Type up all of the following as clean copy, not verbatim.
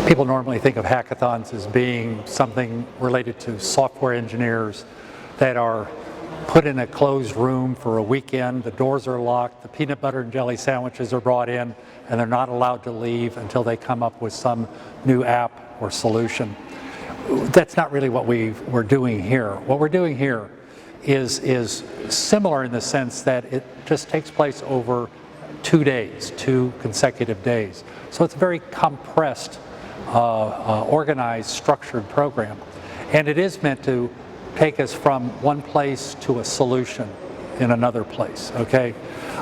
People normally think of hackathons as being something related to software engineers that are put in a closed room for a weekend, the doors are locked, the peanut butter and jelly sandwiches are brought in, and they're not allowed to leave until they come up with some new app or solution. That's not really what we're doing here. What we're doing here is similar in the sense that it just takes place over 2 days, 2 consecutive days. So it's a very compressed, organized, structured program. And it is meant to take us from one place to a solution in another place, okay?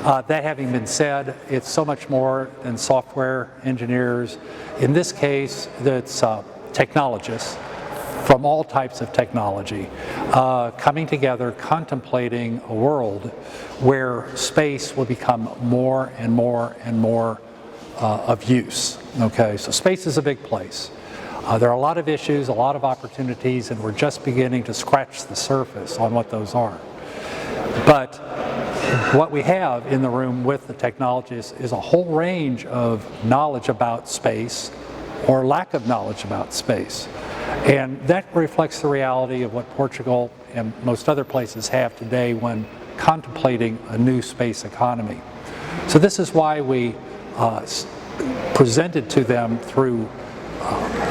That having been said, it's so much more than software engineers. In this case, it's technologists from all types of technology coming together, contemplating a world where space will become more and more and more of use, okay? So space is a big place. There are a lot of issues, a lot of opportunities, and we're just beginning to scratch the surface on what those are. But what we have in the room with the technologists is a whole range of knowledge about space or lack of knowledge about space. And that reflects the reality of what Portugal and most other places have today when contemplating a new space economy. So this is why we presented to them through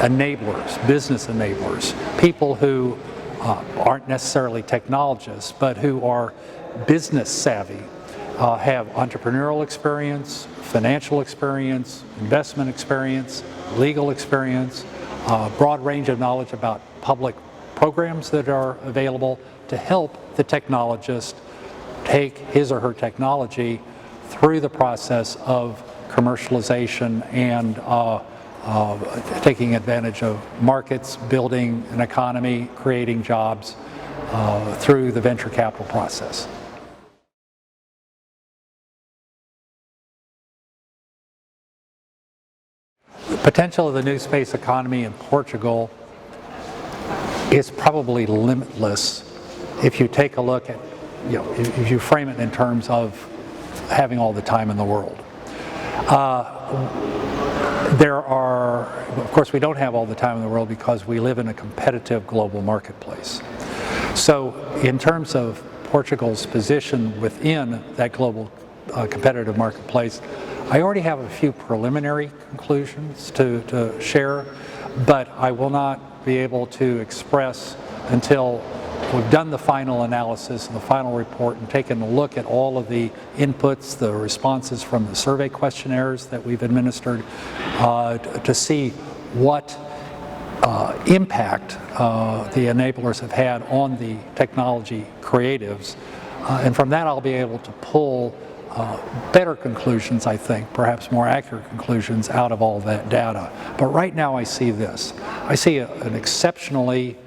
enablers, business enablers, people who aren't necessarily technologists, but who are business savvy, have entrepreneurial experience, financial experience, investment experience, legal experience, broad range of knowledge about public programs that are available to help the technologist take his or her technology through the process of commercialization and taking advantage of markets, building an economy, creating jobs through the venture capital process. The potential of the new space economy in Portugal is probably limitless if you take a look at, if you frame it in terms of having all the time in the world. Of course, we don't have all the time in the world because we live in a competitive global marketplace. So in terms of Portugal's position within that global competitive marketplace, I already have a few preliminary conclusions to share, but I will not be able to express until we've done the final analysis and the final report and taken a look at all of the inputs, the responses from the survey questionnaires that we've administered to see what impact the enablers have had on the technology creatives. And from that I'll be able to pull better conclusions, I think, perhaps more accurate conclusions out of all that data. But right now I see this. I see an exceptionally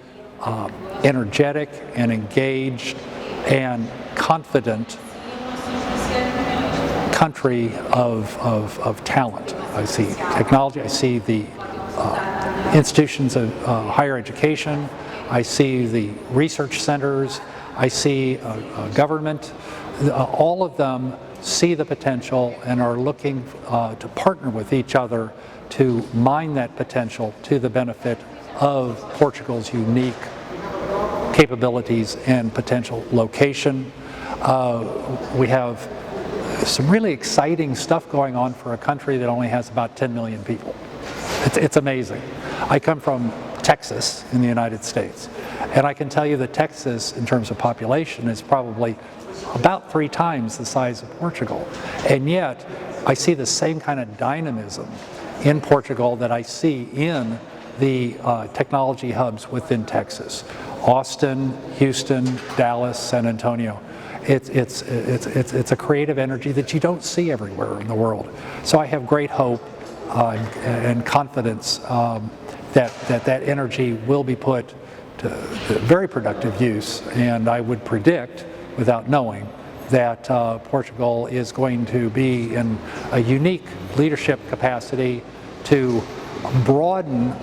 energetic and engaged and confident country of talent. I see technology, I see the institutions of higher education, I see the research centers, I see government. All of them see the potential and are looking to partner with each other to mine that potential to the benefit of Portugal's unique capabilities and potential location. We have some really exciting stuff going on for a country that only has about 10 million people. It's amazing. I come from Texas in the United States, and I can tell you that Texas, in terms of population, is probably about 3 times the size of Portugal. And yet, I see the same kind of dynamism in Portugal that I see in the technology hubs within Texas. Austin, Houston, Dallas, San Antonio. It's a creative energy that you don't see everywhere in the world. So I have great hope and confidence that energy will be put to very productive use, and I would predict, without knowing, that Portugal is going to be in a unique leadership capacity to broaden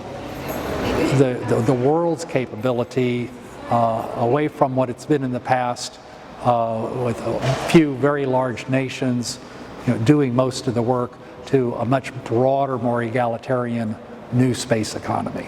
the world's capability away from what it's been in the past with a few very large nations doing most of the work, to a much broader, more egalitarian new space economy.